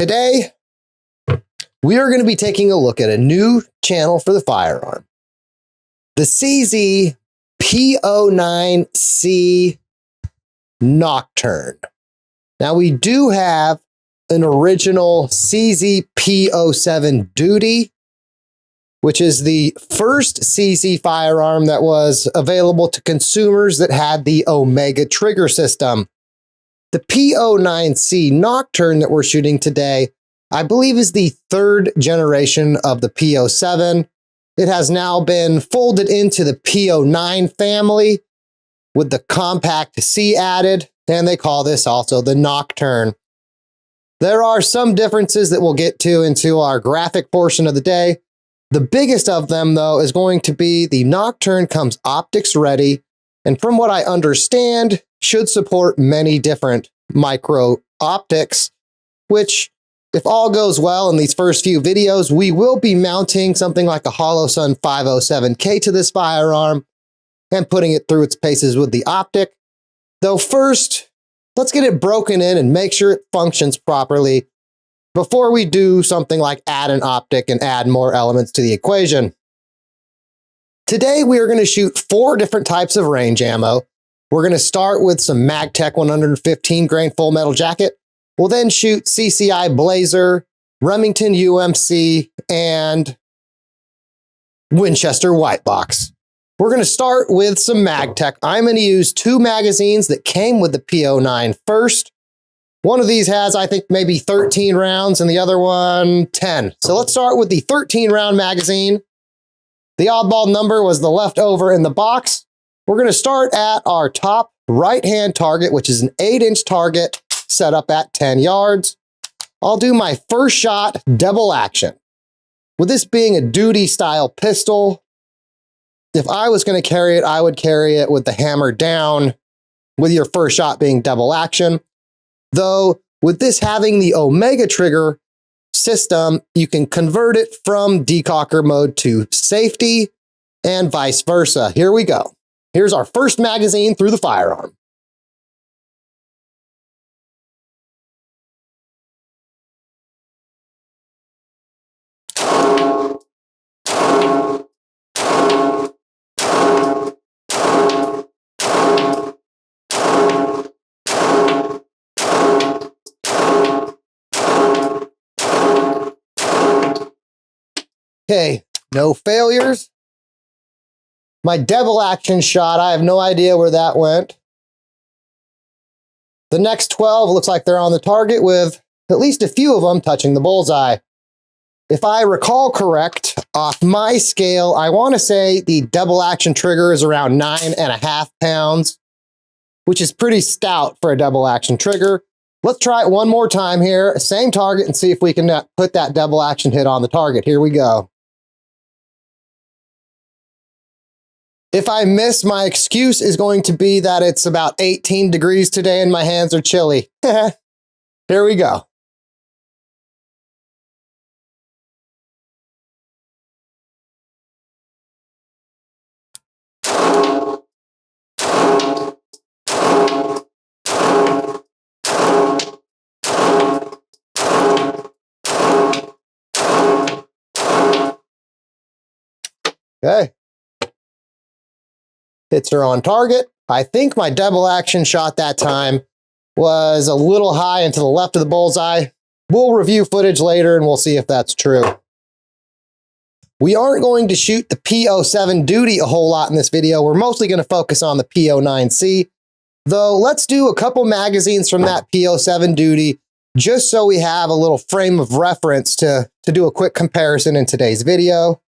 Today, we are going to be taking a look at a new channel for the firearm, the CZ P-09C Nocturne. Now, we do have an original CZ P-07 Duty, which is the first CZ firearm that was available to consumers that had the Omega trigger system. The P-09C Nocturne that we're shooting today, I believe, is the third generation of the P-07. It has now been folded into the P-09 family with the compact C added, and they call this also the Nocturne. There are some differences that we'll get to into our graphic portion of the day. The biggest of them, though, is going to be the Nocturne comes optics ready, and from what I understand, should support many different micro optics, which, if all goes well in these first few videos, we will be mounting something like a Holosun 507K to this firearm and putting it through its paces with the optic. Though first, let's get it broken in and make sure it functions properly before we do something like add an optic and add more elements to the equation. Today, we are going to shoot 4 different types of range ammo. We're going to start with some Magtech 115 grain full metal jacket. We'll then shoot CCI Blazer, Remington UMC, and Winchester White Box. We're going to start with some Magtech. I'm going to use 2 magazines that came with the P-09 first. One of these has, I think, maybe 13 rounds and the other one 10. So let's start with the 13 round magazine. The oddball number was the leftover in the box. We're going to start at our top right-hand target, which is an 8-inch target set up at 10 yards. I'll do my first shot double action. With this being a duty style pistol, if I was going to carry it, I would carry it with the hammer down, with your first shot being double action. Though, with this having the Omega trigger system, you can convert it from decocker mode to safety and vice versa. Here we go. Here's our first magazine through the firearm. Okay, no failures. My double action shot, I have no idea where that went. The next 12 looks like they're on the target, with at least a few of them touching the bullseye. If I recall correct, off my scale, I want to say the double action trigger is around 9.5 pounds, which is pretty stout for a double action trigger. Let's try it one more time here, same target, and see if we can put that double action hit on the target. Here we go. If I miss, my excuse is going to be that it's about 18 degrees today and my hands are chilly. Here we go. Okay. Hits are on target. I think my double action shot that time was a little high and to the left of the bullseye. We'll review footage later and we'll see if that's true. We aren't going to shoot the P-07 Duty a whole lot in this video. We're mostly going to focus on the P-09C. Though let's do a couple magazines from that P-07 Duty just so we have a little frame of reference to do a quick comparison in today's video.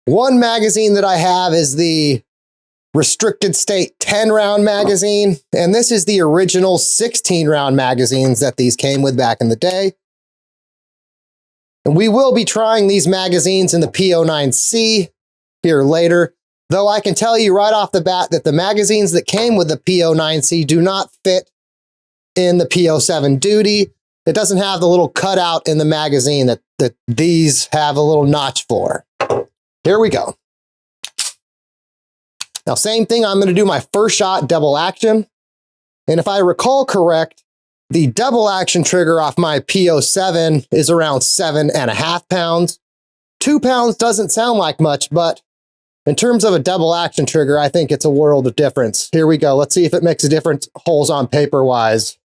One magazine that I have is the restricted state 10-round magazine, and this is the original 16-round magazines that these came with back in the day. And we will be trying these magazines in the P-09C here later, though I can tell you right off the bat that the magazines that came with the P-09C do not fit in the P-07 Duty. It doesn't have the little cutout in the magazine that these have a little notch for. Here we go. Now, same thing, I'm going to do my first shot double action. And if I recall correct, The double action trigger off my P-07 is around 7.5 pounds. 2 pounds doesn't sound like much, but in terms of a double action trigger, I think it's a world of difference. Here we go. Let's see if it makes a difference holes on paper wise.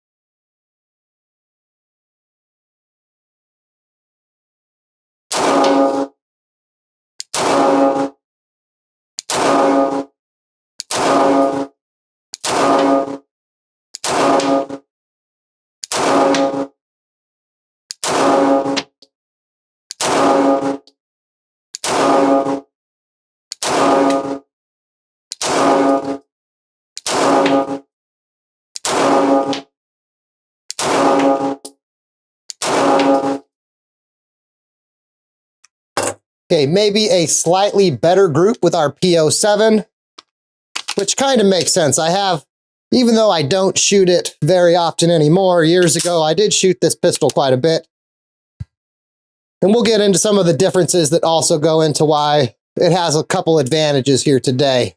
Okay, maybe a slightly better group with our P-07, which kind of makes sense. Even though I don't shoot it very often anymore, years ago I did shoot this pistol quite a bit. And we'll get into some of the differences that also go into why it has a couple advantages here today.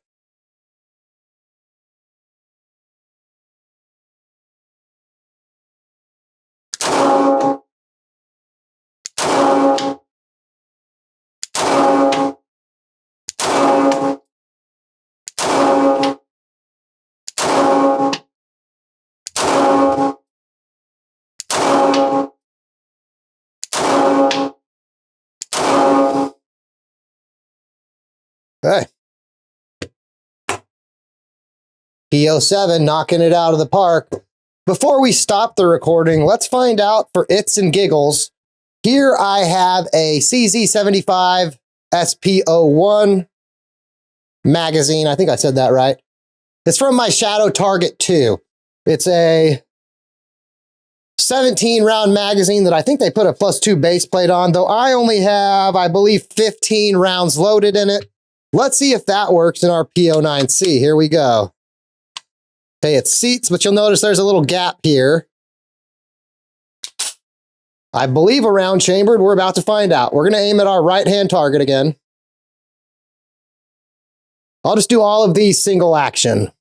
Okay. P-07 knocking it out of the park. Before we stop the recording, let's find out for its and giggles. Here I have a CZ75 SP-01 magazine. I think I said that right. It's from my Shadow Target 2. It's a 17 round magazine that I think they put a +2 base plate on, though I only have, I believe, 15 rounds loaded in it. Let's see if that works in our P-09C. Here we go. Okay, it seats, but you'll notice there's a little gap here. I believe a round chambered. We're about to find out. We're going to aim at our right-hand target again. I'll just do all of these single action.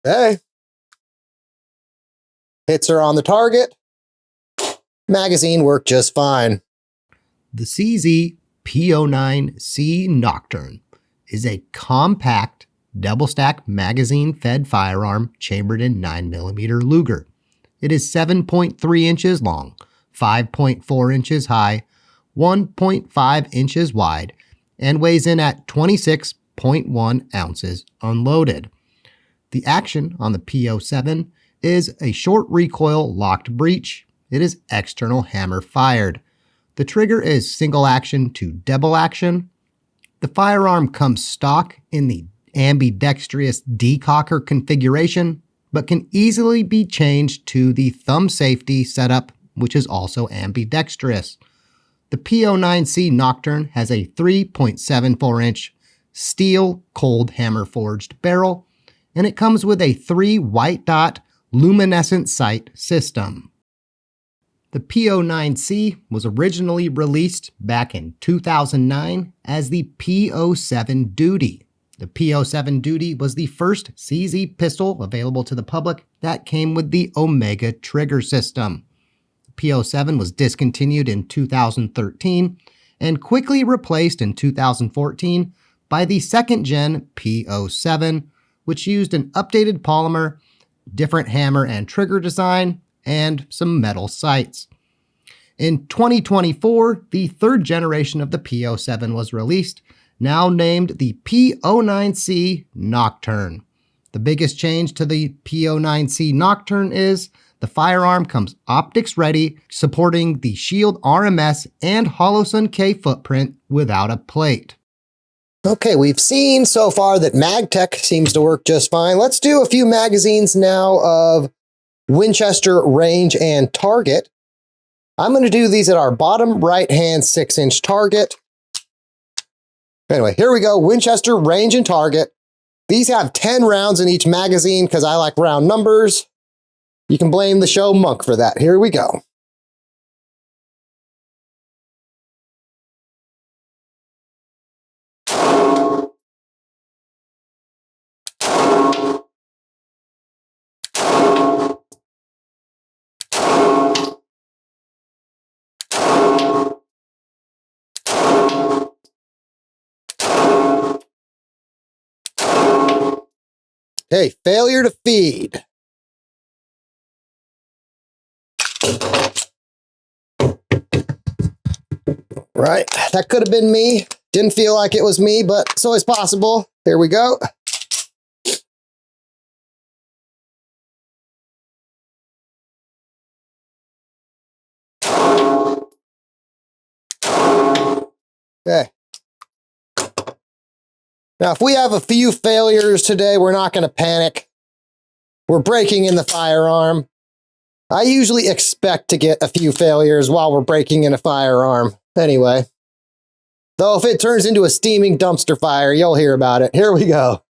Okay. Hits are on the target. Magazine worked just fine. The CZ P-09C Nocturne is a compact double-stack magazine-fed firearm chambered in 9mm Luger. It is 7.3 inches long, 5.4 inches high, 1.5 inches wide, and weighs in at 26.1 ounces unloaded. The action on the P-07 is a short recoil locked breech. It is external hammer fired. The trigger is single action to double action. The firearm comes stock in the ambidextrous decocker configuration, but can easily be changed to the thumb safety setup, which is also ambidextrous. The P-09C Nocturne has a 3.74-inch steel cold hammer forged barrel, and it comes with a 3 white dot luminescent sight system. The P-09C was originally released back in 2009 as the P-07 Duty. The P-07 Duty was the first CZ pistol available to the public that came with the Omega trigger system. The P-07 was discontinued in 2013 and quickly replaced in 2014 by the second-gen P-07, which used an updated polymer, different hammer and trigger design, and some metal sights. In 2024, the third generation of the P-07 was released, now named the P-09C Nocturne. The biggest change to the P-09C Nocturne is the firearm comes optics ready, supporting the Shield RMS and Holosun K footprint without a plate. Okay, we've seen so far that Magtech seems to work just fine. Let's do a few magazines now of Winchester range and target. I'm going to do these at our bottom right-hand 6-inch target. Anyway, here we go. Winchester range and target. These have 10 rounds in each magazine because I like round numbers. You can blame the show Monk for that. Here we go. Okay, failure to feed. Right, that could have been me. Didn't feel like it was me, but it's always possible. Here we go. Okay. Now, if we have a few failures today, we're not going to panic. We're breaking in the firearm. I usually expect to get a few failures while we're breaking in a firearm. Anyway. Though if it turns into a steaming dumpster fire, you'll hear about it. Here we go.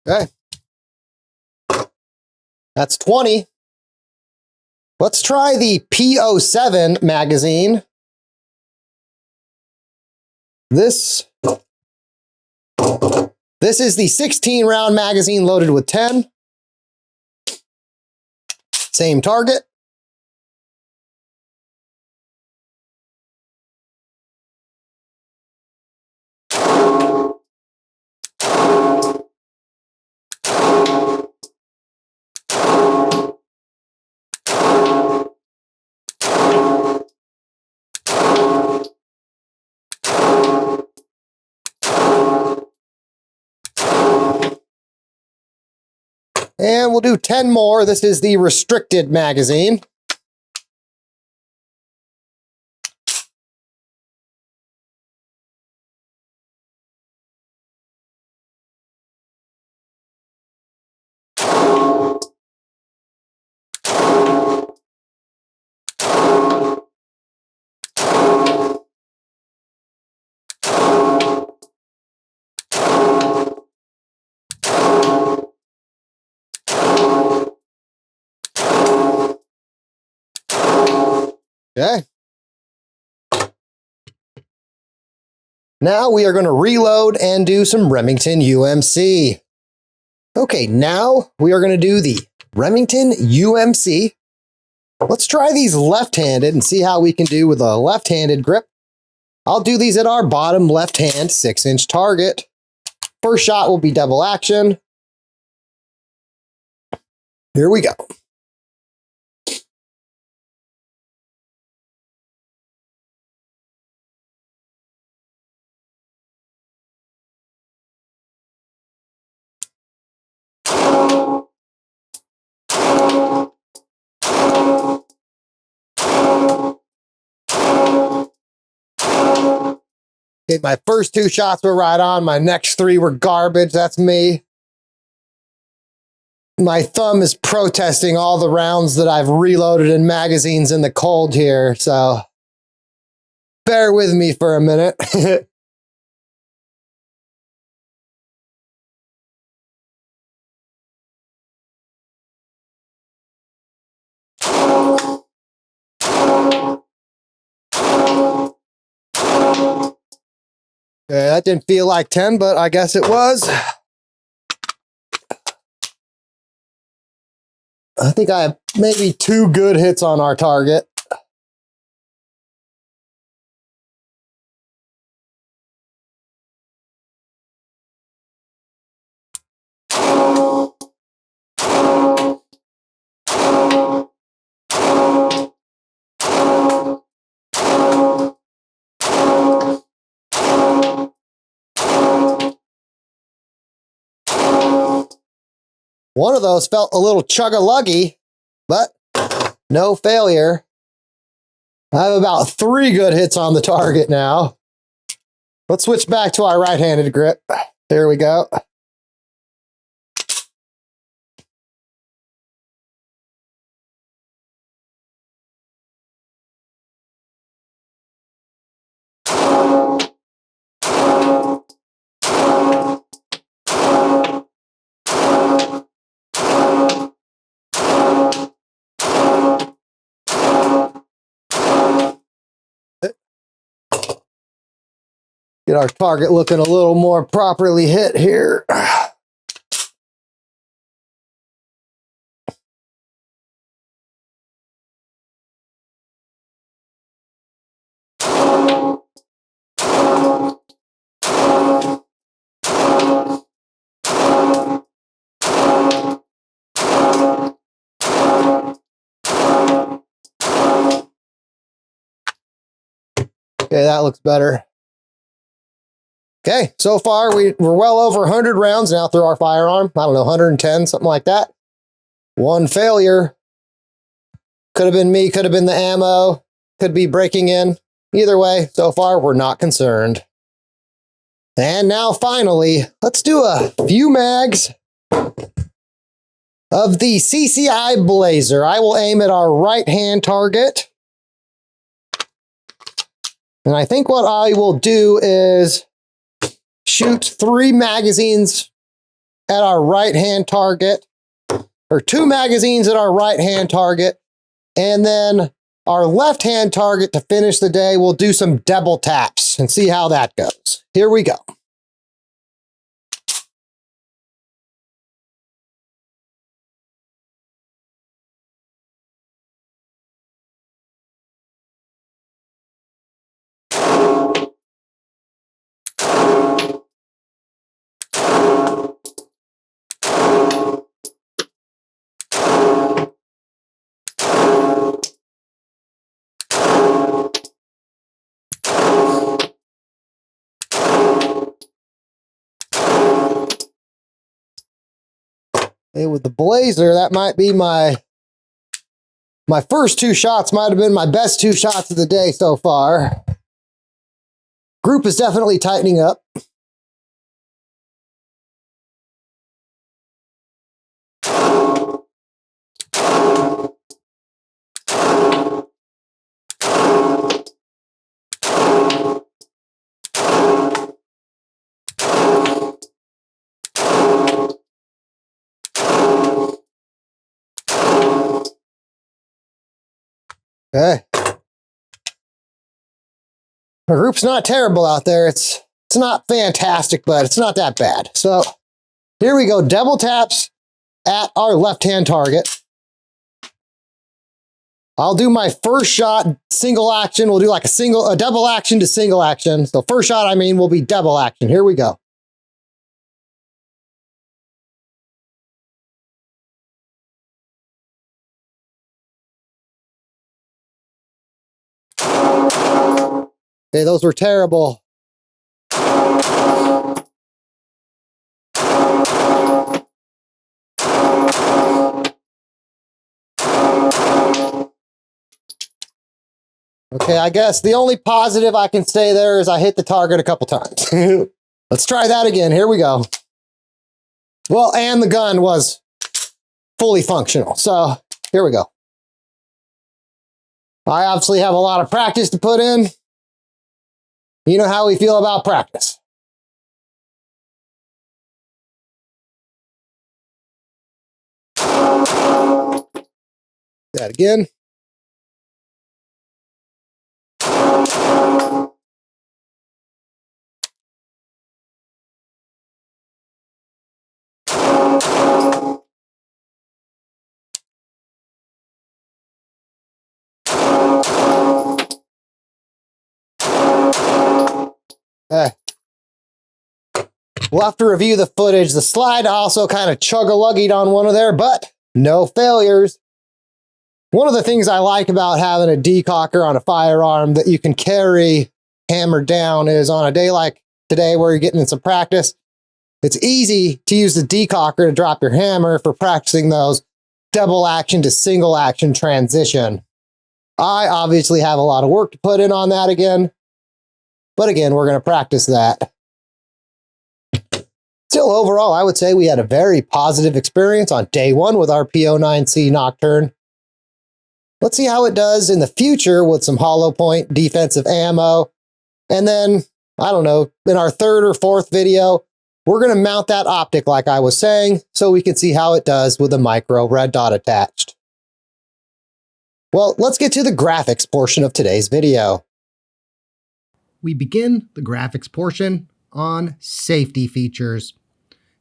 Okay. That's 20. Let's try the P-07 magazine. This is the 16-round magazine loaded with 10. Same target. And we'll do 10 more. This is the restricted magazine. Okay. Now we are going to reload and do some Remington UMC. Okay, now we are going to do the Remington UMC. Let's try these left-handed and see how we can do with a left-handed grip. I'll do these at our bottom left-hand 6-inch target. First shot will be double action. Here we go. Okay, my first 2 shots were right on. My next 3 were garbage. That's me. My thumb is protesting all the rounds that I've reloaded in magazines in the cold here, so bear with me for a minute. Okay, that didn't feel like 10, but I guess it was. I think I have maybe 2 good hits on our target. One of those felt a little chug-a-luggy, but no failure. I have about 3 good hits on the target now. Let's switch back to our right-handed grip. There we go. Get our target looking a little more properly hit here. Okay, that looks better. Okay, so far we're well over 100 rounds now through our firearm. I don't know, 110, something like that. 1 failure. Could have been me, could have been the ammo, could be breaking in. Either way, so far we're not concerned. And now finally, let's do a few mags of the CCI Blazer. I will aim at our right-hand target. And I think what I will do is shoot 3 magazines at our right-hand target, or 2 magazines at our right-hand target, and then our left-hand target to finish the day, we'll do some double taps and see how that goes. Here we go. With the Blazer, that might be my first 2 shots, might have been my best 2 shots of the day so far. Group is definitely tightening up. Okay. The group's not terrible out there. It's not fantastic, but it's not that bad. So here we go. Double taps at our left-hand target. I'll do my first shot, single action. We'll do like a double action to single action. So first shot, will be double action. Here we go. Okay, those were terrible. Okay, I guess the only positive I can say there is I hit the target a couple times. Let's try that again. Here we go. Well, and the gun was fully functional. So here we go. I obviously have a lot of practice to put in. You know how we feel about practice. That again. We'll have to review the footage. The slide also kind of chug-a-luggied on one of there, but no failures. One of the things I like about having a decocker on a firearm that you can carry hammered down is on a day like today where you're getting in some practice, It's easy to use the decocker to drop your hammer for practicing those double action to single action transition. I obviously have a lot of work to put in on that again, but again, we're going to practice that. Still, overall, I would say we had a very positive experience on day one with our P-09C Nocturne. Let's see how it does in the future with some hollow point defensive ammo. And then, I don't know, in our third or fourth video, we're going to mount that optic like I was saying, so we can see how it does with a micro red dot attached. Well, let's get to the graphics portion of today's video. We begin the graphics portion on safety features.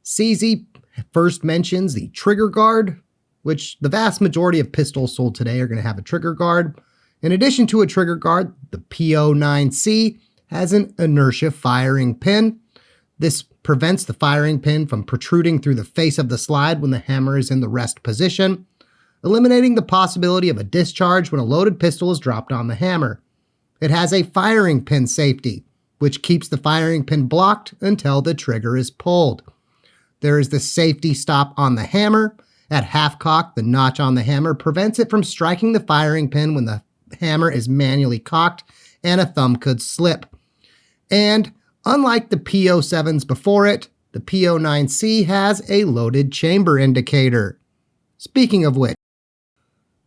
CZ first mentions the trigger guard, which the vast majority of pistols sold today are going to have a trigger guard. In addition to a trigger guard, the P-09C has an inertia firing pin. This prevents the firing pin from protruding through the face of the slide when the hammer is in the rest position, eliminating the possibility of a discharge when a loaded pistol is dropped on the hammer. It has a firing pin safety, which keeps the firing pin blocked until the trigger is pulled. There is the safety stop on the hammer. At half cock, the notch on the hammer prevents it from striking the firing pin when the hammer is manually cocked and a thumb could slip. And unlike the P-07s before it, the P-09C has a loaded chamber indicator. Speaking of which,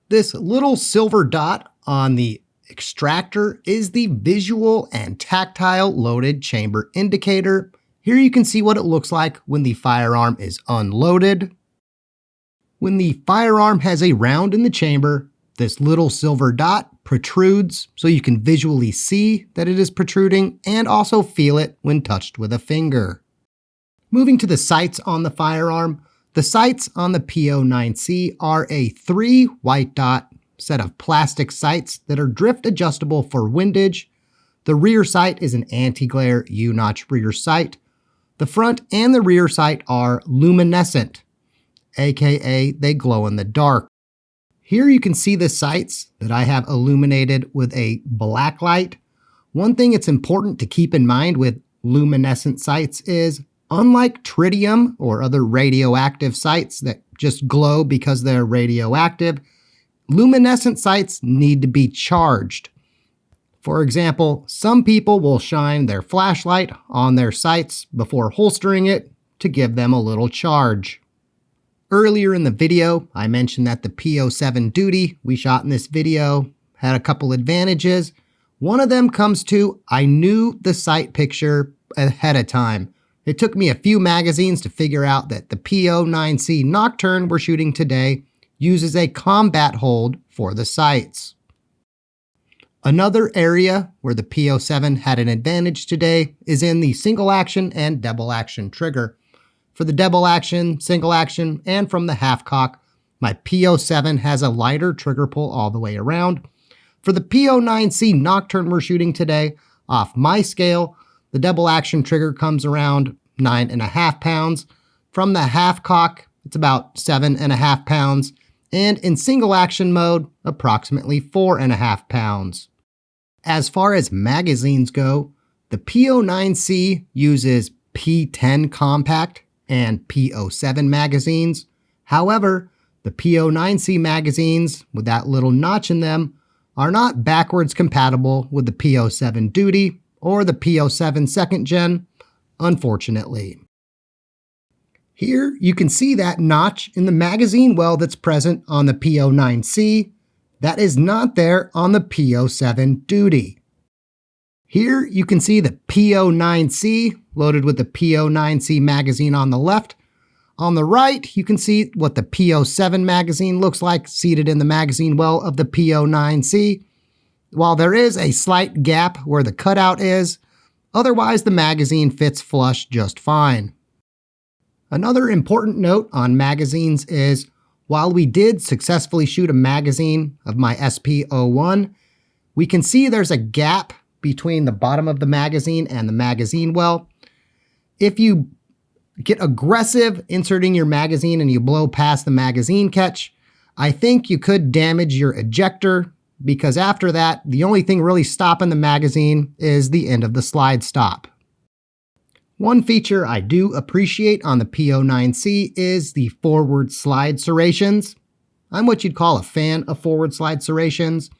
this little silver dot on the extractor is the visual and tactile loaded chamber indicator. Here you can see what it looks like when the firearm is unloaded. When the firearm has a round in the chamber, this little silver dot protrudes so you can visually see that it is protruding and also feel it when touched with a finger. Moving to the sights on the firearm, the sights on the P-09C are a 3 white dot set of plastic sights that are drift adjustable for windage. The rear sight is an anti-glare U-notch rear sight. The front and the rear sight are luminescent, aka they glow in the dark. Here you can see the sights that I have illuminated with a black light. One thing it's important to keep in mind with luminescent sights is, unlike tritium or other radioactive sights that just glow because they're radioactive, luminescent sights need to be charged. For example, some people will shine their flashlight on their sights before holstering it to give them a little charge. Earlier in the video, I mentioned that the P-07 duty we shot in this video had a couple advantages. One of them comes to, I knew the sight picture ahead of time. It took me a few magazines to figure out that the P-09C Nocturne we're shooting today uses a combat hold for the sights. Another area where the P-07 had an advantage today is in the single action and double action trigger. For the double action, single action, and from the half cock, my P-07 has a lighter trigger pull all the way around. For the P-09C Nocturne we're shooting today, off my scale, the double action trigger comes around 9.5 pounds. From the half cock, it's about 7.5 pounds. And in single action mode, approximately 4.5 pounds. As far as magazines go, the P-09C uses P10 compact and P-07 magazines. However, the P-09C magazines with that little notch in them are not backwards compatible with the P-07 duty or the P-07 second gen, unfortunately. Here you can see that notch in the magazine well that's present on the P-09C. That is not there on the P-07 duty. Here you can see the P-09C loaded with the P-09C magazine on the left. On the right, you can see what the P-07 magazine looks like seated in the magazine well of the P-09C. While there is a slight gap where the cutout is, otherwise the magazine fits flush just fine. Another important note on magazines is, while we did successfully shoot a magazine of my SP-01, we can see there's a gap between the bottom of the magazine and the magazine well. If you get aggressive inserting your magazine and you blow past the magazine catch, I think you could damage your ejector, because after that, the only thing really stopping the magazine is the end of the slide stop. One feature I do appreciate on the P-09C is the forward slide serrations. I'm what you'd call a fan of forward slide serrations,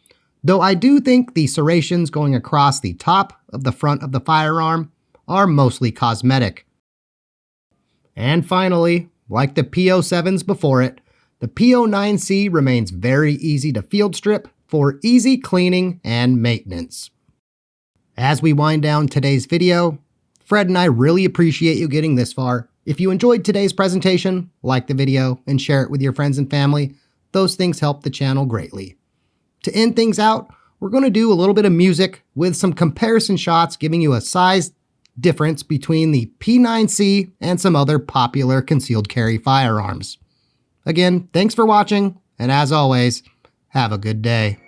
though I do think the serrations going across the top of the front of the firearm are mostly cosmetic. And finally, like the P-07s before it, the P-09C remains very easy to field strip for easy cleaning and maintenance. As we wind down today's video, Fred and I really appreciate you getting this far. If you enjoyed today's presentation, like the video and share it with your friends and family. Those things help the channel greatly. To end things out, we're going to do a little bit of music with some comparison shots giving you a size difference between the P-9C and some other popular concealed carry firearms. Again, thanks for watching, and as always, have a good day.